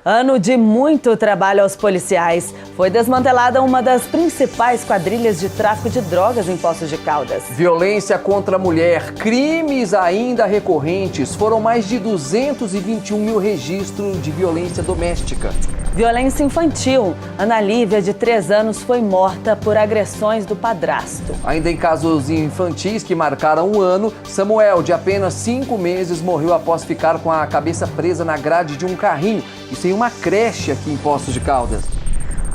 Ano de muito trabalho aos policiais. Foi desmantelada uma das principais quadrilhas de tráfico de drogas em Poços de Caldas. Violência contra a mulher, crimes ainda recorrentes. Foram mais de 221 mil registros de violência doméstica. Violência infantil. Ana Lívia, de 3 anos, foi morta por agressões do padrasto. Ainda em casos infantis que marcaram um ano, Samuel, de apenas 5 meses, morreu após ficar com a cabeça presa na grade de um carrinho. Isso em uma creche aqui em Poços de Caldas.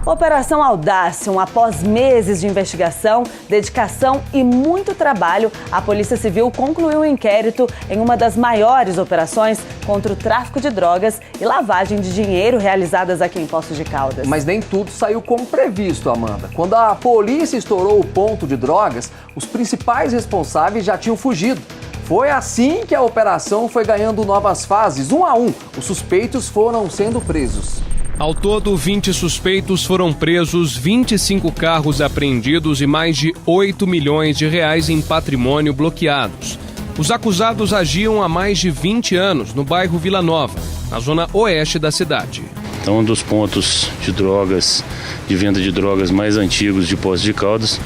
Operação Audácio. Após meses de investigação, dedicação e muito trabalho, a Polícia Civil concluiu um inquérito em uma das maiores operações contra o tráfico de drogas e lavagem de dinheiro realizadas aqui em Poços de Caldas. Mas nem tudo saiu como previsto, Amanda. Quando a polícia estourou o ponto de drogas, os principais responsáveis já tinham fugido. Foi assim que a operação foi ganhando novas fases. 1 a 1, os suspeitos foram sendo presos. Ao todo, 20 suspeitos foram presos, 25 carros apreendidos e mais de 8 milhões de reais em patrimônio bloqueados. Os acusados agiam há mais de 20 anos no bairro Vila Nova, na zona oeste da cidade. Então, um dos pontos de drogas, de venda de drogas mais antigos de Poços de Caldas.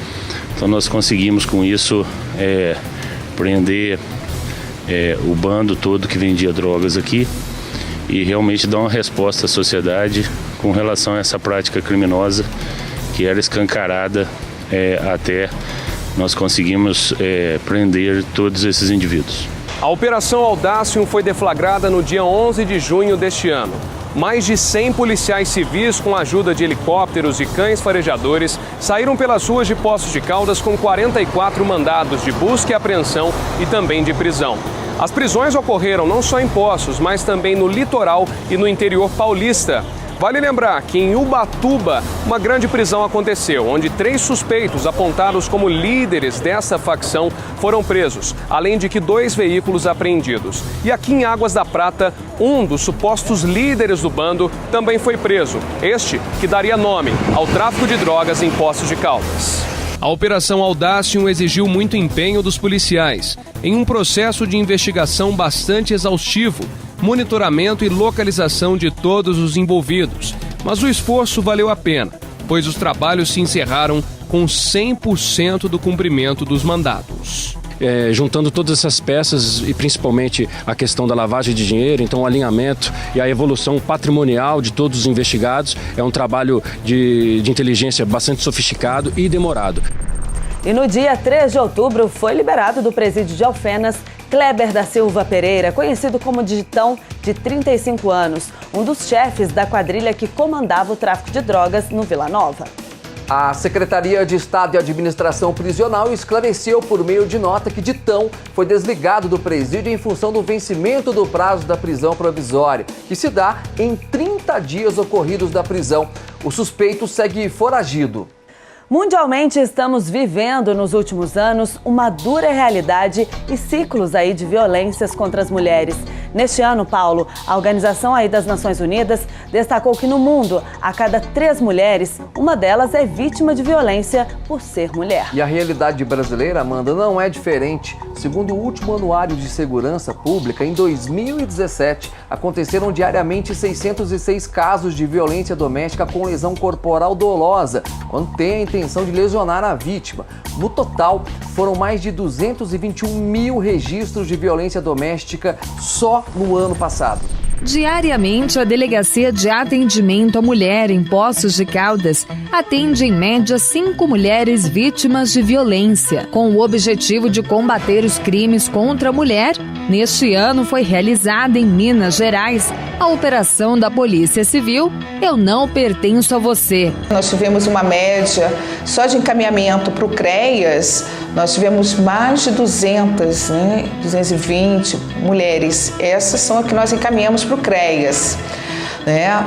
Então, nós conseguimos com isso prender o bando todo que vendia drogas aqui e realmente dar uma resposta à sociedade com relação a essa prática criminosa que era escancarada até nós conseguimos prender todos esses indivíduos. A Operação Audácio foi deflagrada no dia 11 de junho deste ano. Mais de 100 policiais civis, com a ajuda de helicópteros e cães farejadores, saíram pelas ruas de Poços de Caldas com 44 mandados de busca e apreensão e também de prisão. As prisões ocorreram não só em Poços, mas também no litoral e no interior paulista. Vale lembrar que em Ubatuba, uma grande prisão aconteceu, onde 3 suspeitos apontados como líderes dessa facção foram presos, além de que 2 veículos apreendidos. E aqui em Águas da Prata, um dos supostos líderes do bando também foi preso, este que daria nome ao tráfico de drogas em Poços de Caldas. A Operação Audácio exigiu muito empenho dos policiais, em um processo de investigação bastante exaustivo, monitoramento e localização de todos os envolvidos. Mas o esforço valeu a pena, pois os trabalhos se encerraram com 100% do cumprimento dos mandados. Juntando todas essas peças e principalmente a questão da lavagem de dinheiro, então o alinhamento e a evolução patrimonial de todos os investigados, é um trabalho de inteligência bastante sofisticado e demorado. E no dia 3 de outubro foi liberado do presídio de Alfenas Kleber da Silva Pereira, conhecido como Digitão, de 35 anos, um dos chefes da quadrilha que comandava o tráfico de drogas no Vila Nova. A Secretaria de Estado e Administração Prisional esclareceu por meio de nota que Ditão foi desligado do presídio em função do vencimento do prazo da prisão provisória, que se dá em 30 dias ocorridos da prisão. O suspeito segue foragido. Mundialmente, estamos vivendo nos últimos anos uma dura realidade e ciclos aí de violências contra as mulheres. Neste ano, Paulo, a Organização aí das Nações Unidas destacou que no mundo, a cada 3 mulheres, uma delas é vítima de violência por ser mulher. E a realidade brasileira, Amanda, não é diferente. Segundo o último Anuário de Segurança Pública, em 2017, aconteceram diariamente 606 casos de violência doméstica com lesão corporal dolosa, quando tem a intenção de lesionar a vítima. No total, foram mais de 221 mil registros de violência doméstica só no ano passado. Diariamente, a Delegacia de Atendimento à Mulher em Poços de Caldas atende em média 5 mulheres vítimas de violência. Com o objetivo de combater os crimes contra a mulher, neste ano foi realizada em Minas Gerais a operação da Polícia Civil Eu Não Pertenço a Você. Nós tivemos uma média só de encaminhamento para o CREAS, nós tivemos mais de 220 mulheres. Essas são as que nós encaminhamos para o CREAS.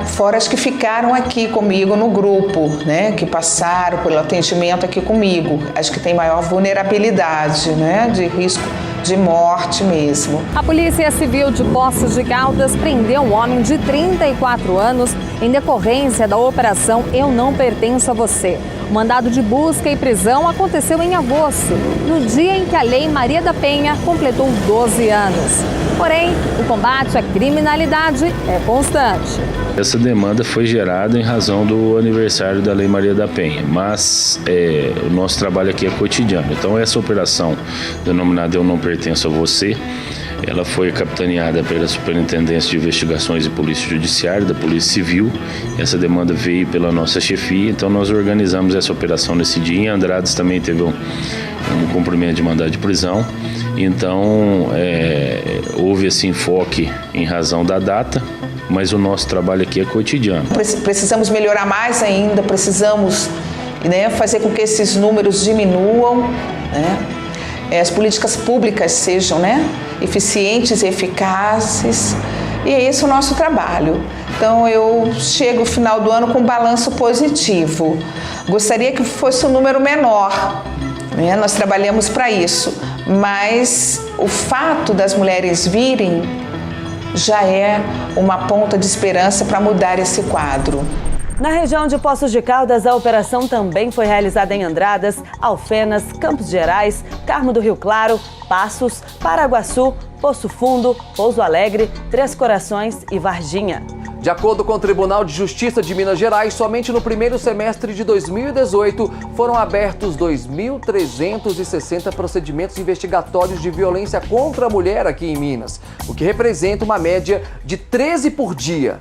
Fora as que ficaram aqui comigo no grupo, que passaram pelo atendimento aqui comigo, as que têm maior vulnerabilidade, de risco de morte mesmo. A Polícia Civil de Poços de Caldas prendeu um homem de 34 anos em decorrência da operação Eu Não Pertenço a Você. O mandado de busca e prisão aconteceu em agosto, no dia em que a Lei Maria da Penha completou 12 anos. Porém, o combate à criminalidade é constante. Essa demanda foi gerada em razão do aniversário da Lei Maria da Penha, mas o nosso trabalho aqui é cotidiano. Então essa operação denominada Eu Não Pertenço a Você, ela foi capitaneada pela Superintendência de Investigações e Polícia Judiciária, da Polícia Civil. Essa demanda veio pela nossa chefia, então nós organizamos essa operação nesse dia. Em Andradas também teve um cumprimento de mandado de prisão. Então houve esse enfoque em razão da data, mas o nosso trabalho aqui é cotidiano. Precisamos melhorar mais ainda, precisamos fazer com que esses números diminuam, as políticas públicas sejam eficientes e eficazes, e é esse o nosso trabalho. Então eu chego ao final do ano com um balanço positivo. Gostaria que fosse um número menor, nós trabalhamos para isso, mas o fato das mulheres virem já é uma ponta de esperança para mudar esse quadro. Na região de Poços de Caldas, a operação também foi realizada em Andradas, Alfenas, Campos Gerais, Carmo do Rio Claro, Passos, Paraguaçu, Poço Fundo, Pouso Alegre, Três Corações e Varginha. De acordo com o Tribunal de Justiça de Minas Gerais, somente no primeiro semestre de 2018 foram abertos 2.360 procedimentos investigatórios de violência contra a mulher aqui em Minas, o que representa uma média de 13 por dia.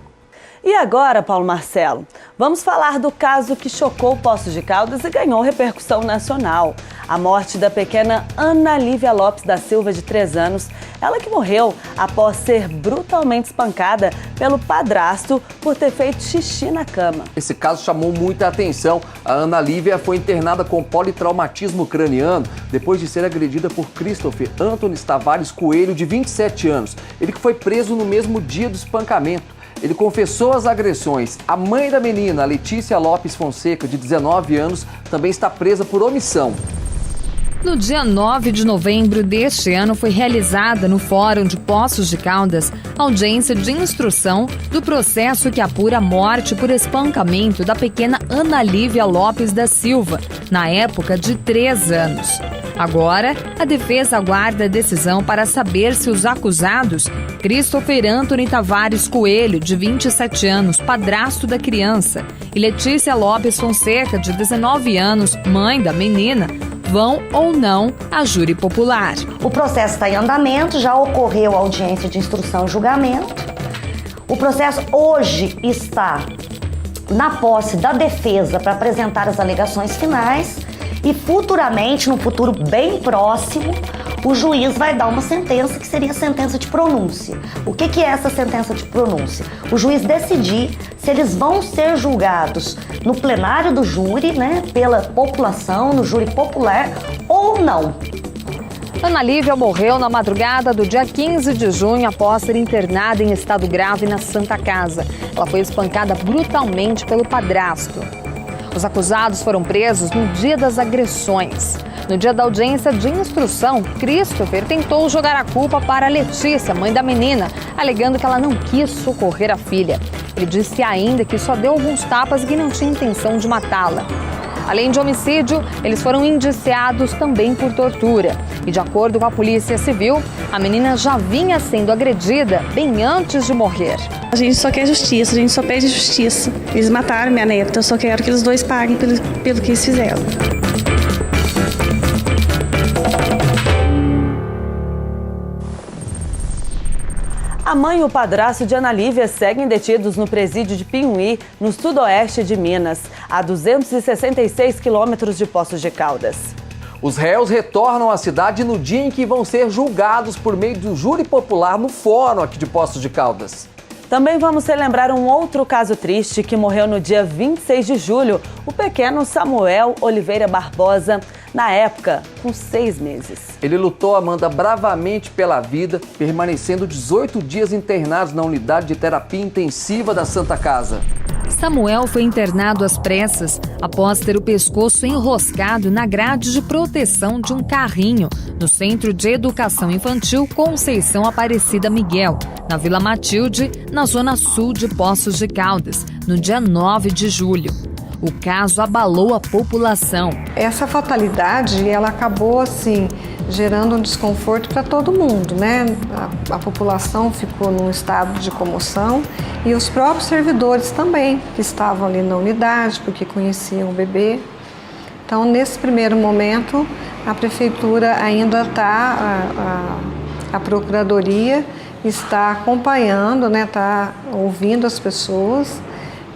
E agora, Paulo Marcelo, vamos falar do caso que chocou Poços de Caldas e ganhou repercussão nacional. A morte da pequena Ana Lívia Lopes da Silva, de 3 anos. Ela que morreu após ser brutalmente espancada pelo padrasto por ter feito xixi na cama. Esse caso chamou muita atenção. A Ana Lívia foi internada com politraumatismo craniano depois de ser agredida por Christopher Antônio Tavares Coelho, de 27 anos. Ele que foi preso no mesmo dia do espancamento. Ele confessou as agressões. A mãe da menina, Letícia Lopes Fonseca, de 19 anos, também está presa por omissão. No dia 9 de novembro deste ano, foi realizada no Fórum de Poços de Caldas audiência de instrução do processo que apura a morte por espancamento da pequena Ana Lívia Lopes da Silva, na época de 3 anos. Agora, a defesa aguarda a decisão para saber se os acusados, Christopher Antônio Tavares Coelho, de 27 anos, padrasto da criança, e Letícia Lopes Fonseca, de 19 anos, mãe da menina, vão ou não à júri popular. O processo está em andamento, já ocorreu a audiência de instrução e julgamento. O processo hoje está na posse da defesa para apresentar as alegações finais e futuramente, num futuro bem próximo, o juiz vai dar uma sentença que seria a sentença de pronúncia. O que é essa sentença de pronúncia? O juiz decidir se eles vão ser julgados no plenário do júri, pela população, no júri popular, ou não. Ana Lívia morreu na madrugada do dia 15 de junho após ser internada em estado grave na Santa Casa. Ela foi espancada brutalmente pelo padrasto. Os acusados foram presos no dia das agressões. No dia da audiência de instrução, Christopher tentou jogar a culpa para Letícia, mãe da menina, alegando que ela não quis socorrer a filha. Ele disse ainda que só deu alguns tapas e que não tinha intenção de matá-la. Além de homicídio, eles foram indiciados também por tortura. E de acordo com a Polícia Civil, a menina já vinha sendo agredida bem antes de morrer. A gente só quer justiça, a gente só pede justiça. Eles mataram minha neta, eu só quero que eles dois paguem pelo que eles fizeram. A mãe e o padrasto de Ana Lívia seguem detidos no presídio de Pinhuí, no sudoeste de Minas, a 266 quilômetros de Poços de Caldas. Os réus retornam à cidade no dia em que vão ser julgados por meio do júri popular no fórum aqui de Poços de Caldas. Também vamos relembrar um outro caso triste que morreu no dia 26 de julho, o pequeno Samuel Oliveira Barbosa, na época com 6 meses. Ele lutou, Amanda, bravamente pela vida, permanecendo 18 dias internados na unidade de terapia intensiva da Santa Casa. Samuel foi internado às pressas após ter o pescoço enroscado na grade de proteção de um carrinho no Centro de Educação Infantil Conceição Aparecida Miguel, na Vila Matilde, na zona sul de Poços de Caldas, no dia 9 de julho. O caso abalou a população. Essa fatalidade, ela acabou assim gerando um desconforto para todo mundo, né? A população ficou num estado de comoção e os próprios servidores também, que estavam ali na unidade, porque conheciam o bebê. Então, nesse primeiro momento, a prefeitura ainda está, a procuradoria está acompanhando, né? Está ouvindo as pessoas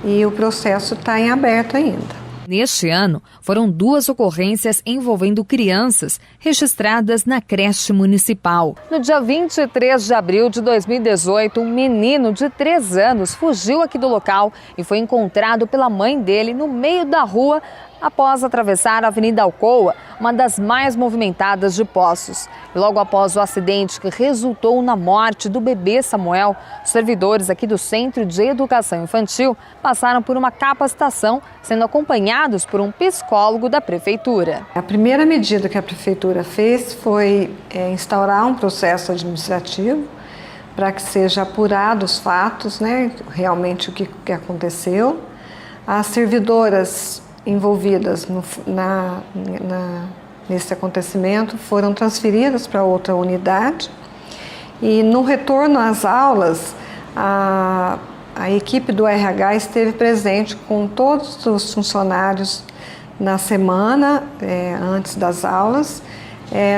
e o processo está em aberto ainda. Neste ano, foram 2 ocorrências envolvendo crianças registradas na creche municipal. No dia 23 de abril de 2018, um menino de 3 anos fugiu aqui do local e foi encontrado pela mãe dele no meio da rua após atravessar a Avenida Alcoa, uma das mais movimentadas de Poços. E logo após o acidente que resultou na morte do bebê Samuel, os servidores aqui do Centro de Educação Infantil passaram por uma capacitação, sendo acompanhados por um psicólogo da prefeitura. A primeira medida que a prefeitura fez foi instaurar um processo administrativo para que seja apurado os fatos, né, realmente o que aconteceu. As servidoras envolvidas nesse acontecimento foram transferidas para outra unidade e no retorno às aulas a equipe do RH esteve presente com todos os funcionários na semana antes das aulas,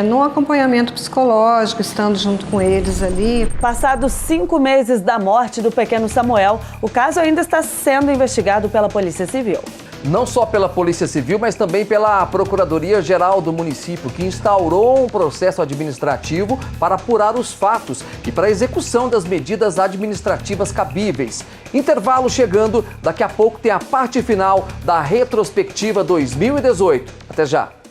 no acompanhamento psicológico, estando junto com eles ali. Passados 5 meses da morte do pequeno Samuel, o caso ainda está sendo investigado pela Polícia Civil. Não só pela Polícia Civil, mas também pela Procuradoria-Geral do município, que instaurou um processo administrativo para apurar os fatos e para a execução das medidas administrativas cabíveis. Intervalo chegando, daqui a pouco tem a parte final da retrospectiva 2018. Até já!